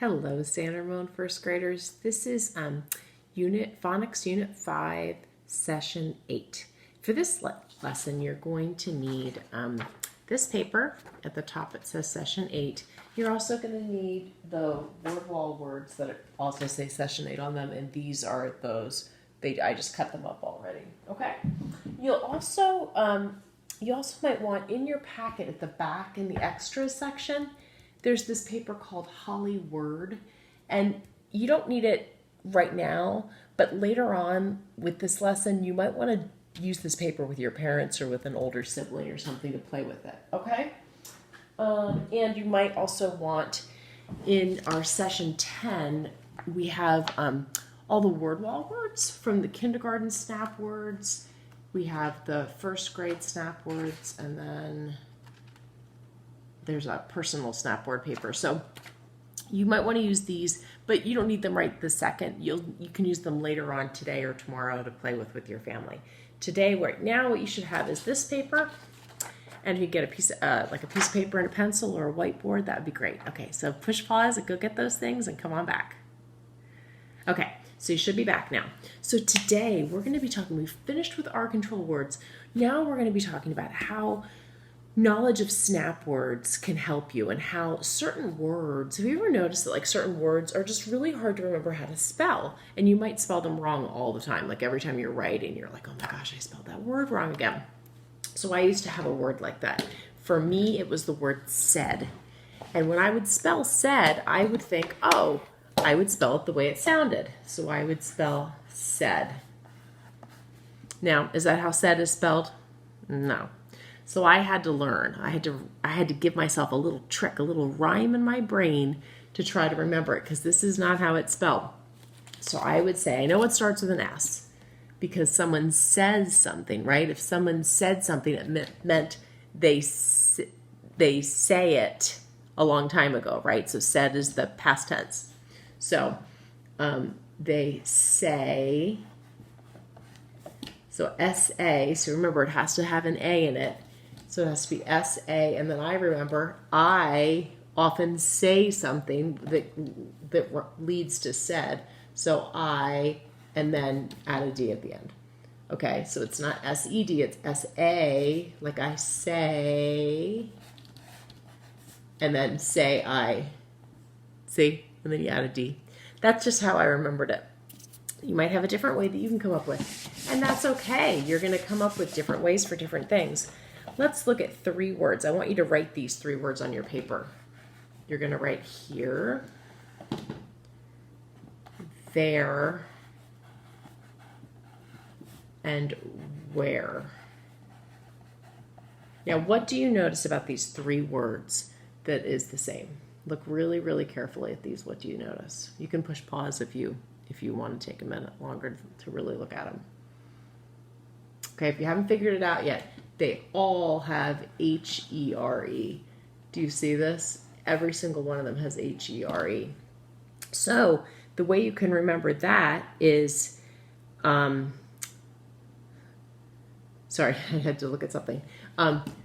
Hello, San Ramon first graders. This is Phonics Unit 5, Session 8. For this lesson, you're going to need this paper. At the top it says Session 8. You're also going to need the word wall words that also say Session 8 on them, and these are those. I just cut them up already. Okay. You also might want in your packet at the back in the extras section, there's this paper called Holly Word, and you don't need it right now, but later on with this lesson, you might want to use this paper with your parents or with an older sibling or something to play with it, okay? And you might also want, in our session 10, we have all the word wall words from the kindergarten snap words. We have the first grade snap words, and then there's a personal snap word paper. So you might want to use these, but you don't need them right this second. You can use them later on today or tomorrow to play with your family. Today, right now, what you should have is this paper, and if you get a piece of paper and a pencil or a whiteboard, that would be great. Okay, so push pause and go get those things and come on back. Okay, so you should be back now. So today we're going to be talking, we've finished with our control words. Now we're going to be talking about how knowledge of snap words can help you and how certain words, have you ever noticed that like certain words are just really hard to remember how to spell, and you might spell them wrong all the time. Like every time you're writing, you're like, oh my gosh, I spelled that word wrong again. So I used to have a word like that. For me, it was the word said. And when I would spell said, I would think, oh, I would spell it the way it sounded. So I would spell said. Now, is that how said is spelled? No. So I had to learn. I had to give myself a little trick, a little rhyme in my brain to try to remember it, because this is not how it's spelled. So I would say, I know it starts with an S because someone says something, right? If someone said something, it meant they say it a long time ago, right? So said is the past tense. So they say, so S-A, so remember it has to have an A in it. So it has to be S-A, and then I remember I often say something that leads to said. So I, and then add a D at the end. Okay, so it's not S-E-D, it's S-A, like I say, and then say I. See? And then you add a D. That's just how I remembered it. You might have a different way that you can come up with, and that's okay. You're going to come up with different ways for different things. Let's look at 3 words. I want you to write these 3 words on your paper. You're going to write here, there, and where. Now, what do you notice about these 3 words that is the same? Look really, really carefully at these. What do you notice? You can push pause if you want to take a minute longer to really look at them. Okay, if you haven't figured it out yet, they all have H-E-R-E. Do you see this? Every single one of them has H-E-R-E. So the way you can remember that is, sorry, I had to look at something.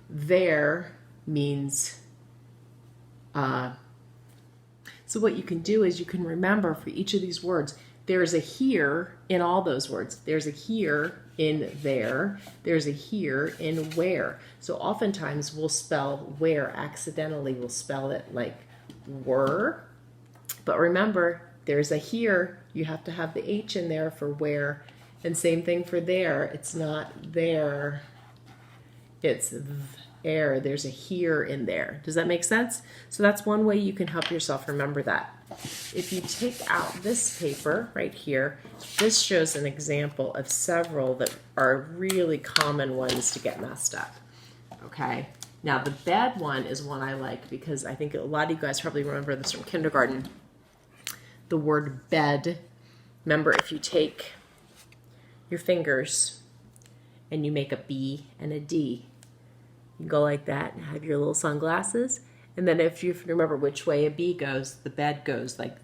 There means, so what you can do is you can remember for each of these words, there's a here in all those words. There's a here in there. There's a here in where. So oftentimes we'll spell where accidentally. We'll spell it like were. But remember, there's a here. You have to have the H in there for where. And same thing for there. It's not there. It's there. There's a here in there. Does that make sense? So that's one way you can help yourself remember that. If you take out this paper right here, this shows an example of several that are really common ones to get messed up. Okay, now the bed one is one I like because I think a lot of you guys probably remember this from kindergarten. The word bed. Remember, if you take your fingers and you make a B and a D, you go like that and have your little sunglasses. And then if you remember which way a B goes, the bed goes like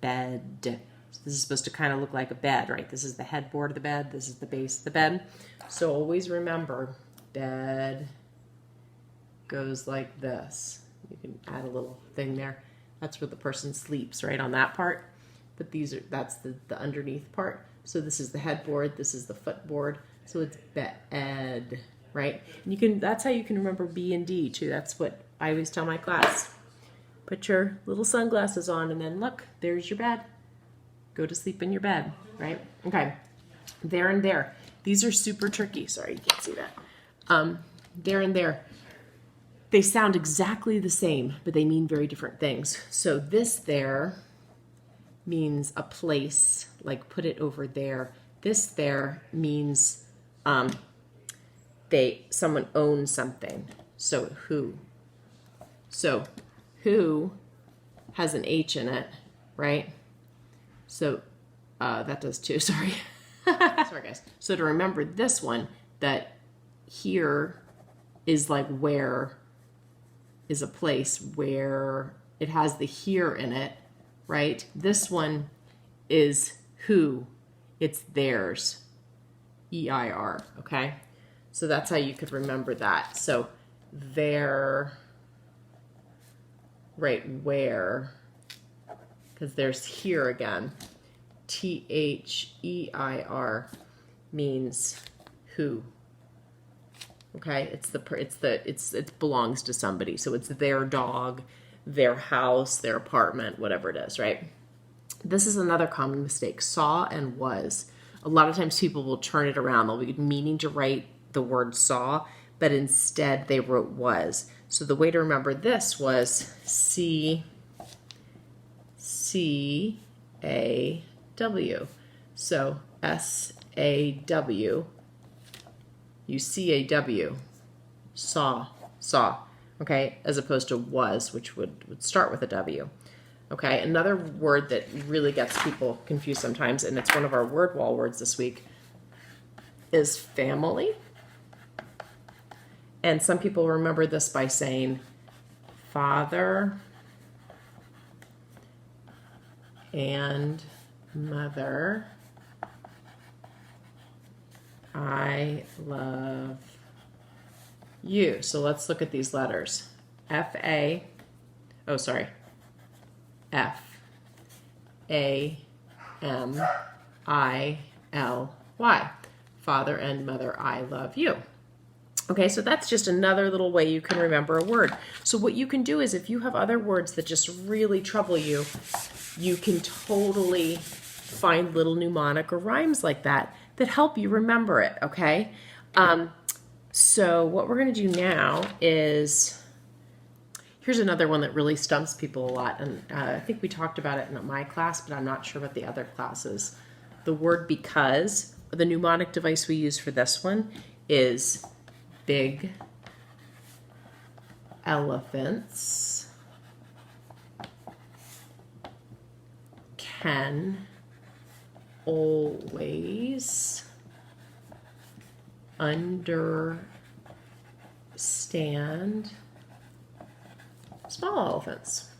bed. So this is supposed to kind of look like a bed, right? This is the headboard of the bed. This is the base of the bed. So always remember, bed goes like this. You can add a little thing there. That's where the person sleeps, right on that part. But that's the underneath part. So this is the headboard, this is the footboard. So it's bed, right? And that's how you can remember B and D too. That's what I always tell my class. Put your little sunglasses on and then look, there's your bed. Go to sleep in your bed, right? Okay, there and there. These are super tricky. Sorry, you can't see that. There and there. They sound exactly the same, but they mean very different things. So this there means a place, like put it over there. This there means someone owns something. So who? So who has an H in it, right? So that does too, sorry. Sorry guys. So to remember this one, that here is like where is a place where it has the here in it, right? This one is who, it's theirs, E-I-R, okay? So that's how you could remember that. So there, right, where, because there's here again, T-H-E-I-R means who. Okay, it belongs to somebody. So it's their dog, their house, their apartment, whatever it is, right? This is another common mistake, saw and was. A lot of times people will turn it around. They'll be meaning to write the word saw, but instead they wrote was. So the way to remember this was C-A-W. So S-A-W. You C-A-W, saw, okay, as opposed to was, which would start with a W. Okay, another word that really gets people confused sometimes, and it's one of our word wall words this week, is family. And some people remember this by saying father and mother. I love you. So let's look at these letters. F-A-M-I-L-Y. Father and mother, I love you. Okay, so that's just another little way you can remember a word. So what you can do is if you have other words that just really trouble you, you can totally find little mnemonic or rhymes like that help you remember it, okay? So what we're going to do now is, here's another one that really stumps people a lot, and I think we talked about it in my class, but I'm not sure what the other class is. The word because, the mnemonic device we use for this one is big elephants can always understand small elephants.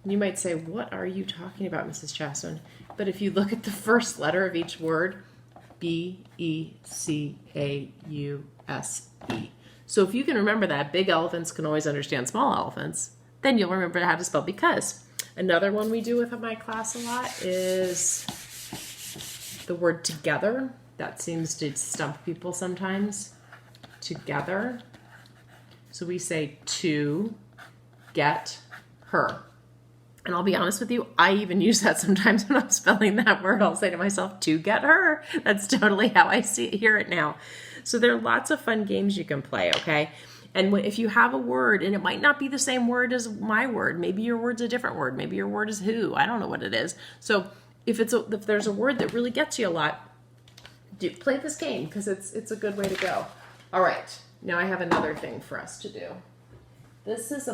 You might say, what are you talking about, Mrs. Chaston? But if you look at the first letter of each word, B-E-C-A-U-S-E. So if you can remember that, big elephants can always understand small elephants, then you'll remember how to spell because. Another one we do with my class a lot is the word together. That seems to stump people sometimes. Together. So we say to get her. And I'll be honest with you, I even use that sometimes when I'm spelling that word. I'll say to myself, to get her. That's totally how I hear it now. So there are lots of fun games you can play, okay? And if you have a word, and it might not be the same word as my word, maybe your word's a different word, maybe your word is who, I don't know what it is. So if there's a word that really gets you a lot, play this game because it's a good way to go. All right, now I have another thing for us to do. This is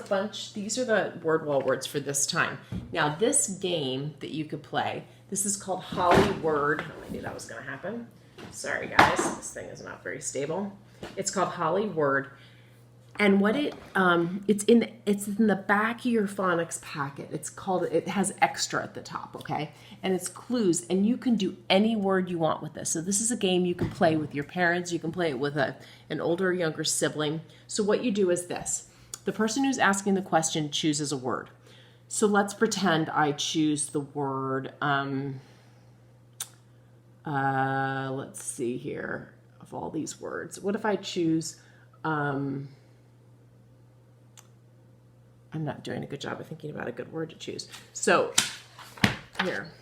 these are the word wall words for this time. Now this game that you could play, this is called Hollyword. Oh, I knew that was gonna happen. Sorry guys, this thing is not very stable. It's called Hollyword. And what it's in the back of your phonics packet. It has extra at the top, okay? And it's clues, and you can do any word you want with this. So this is a game you can play with your parents. You can play it with an older or younger sibling. So what you do is this. The person who's asking the question chooses a word. So let's pretend I choose the word, let's see here, of all these words. What if I choose, I'm not doing a good job of thinking about a good word to choose. So here,